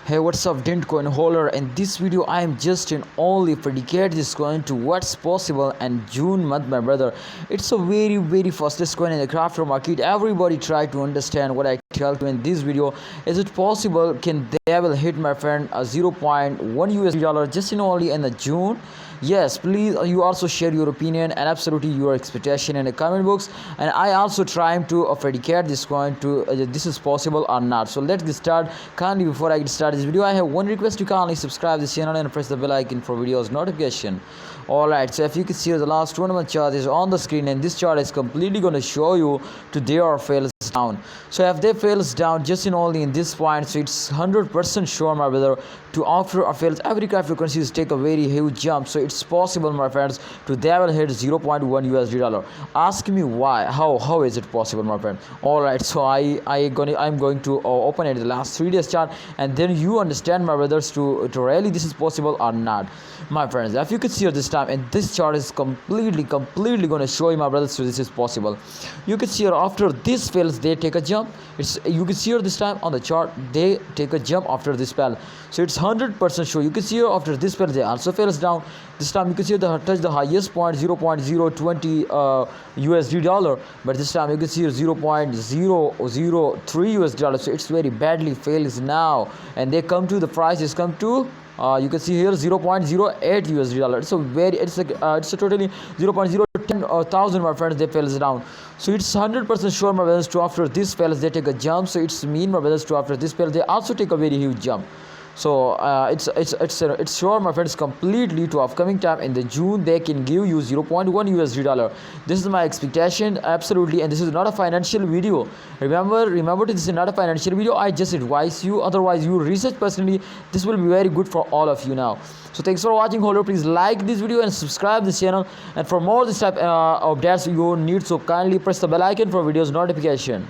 Hey, what's up, dentcoin holder? In this video I am just in only predicate this coin to what's possible in June month, my brother. It's a very fastest coin in the crypto market. Everybody try to understand what I tell you in this video. Is it possible? Can they will hit, my friend, a 0.1 USD dollar just in only in the June? Yes, please, you also share your opinion and absolutely your expectation in the comment box, and I also trying to predicate this coin to this is possible or not. So let's get started. Kindly, before I get started this video, I have one request: you kindly subscribe this channel and press the bell icon for videos notification. Alright, so if you can see the last tournament chart is on the screen, and this chart is completely going to show you to their fails down. So if they fails down just in only in this point, so it's 100% sure, my brother, to after a fails every cryptocurrencies take a very huge jump. So it's possible, my friends, to they will hit 0.1 USD dollar. Ask me why, how is it possible, my friend? Alright, so I'm going to open it the last 3 days chart, and then you understand, my brothers, to really this is possible or not, my friends. If you could see this time, and this chart is completely going to show you, my brothers, so this is possible. You can see here after this fails they take a jump. It's you can see here this time on the chart they take a jump after this spell. So it's 100% sure. You can see here after this spell they also fails down. This time you can see they touch the highest point 0.020 USD dollar, but this time you can see 0.003 USD dollar. So it's very badly fails now, and they come to the prices come to you can see here 0.08 USD dollar. It's a very it's a totally 0.010,000, my friends, they fails down. So it's 100% sure, my brothers, to after this fails they take a jump. So it's mean, my brothers, to after this fail they also take a very huge jump. So it's sure, my friends, completely to upcoming time in the June they can give you 0.1 USD dollar. This is my expectation, absolutely, and this is not a financial video. Remember this is not a financial video. I just advise you, otherwise you research personally. This will be very good for all of you now. So thanks for watching, holder. Please like this video and subscribe this channel, and for more this type of updates you need, so kindly press the bell icon for videos notification.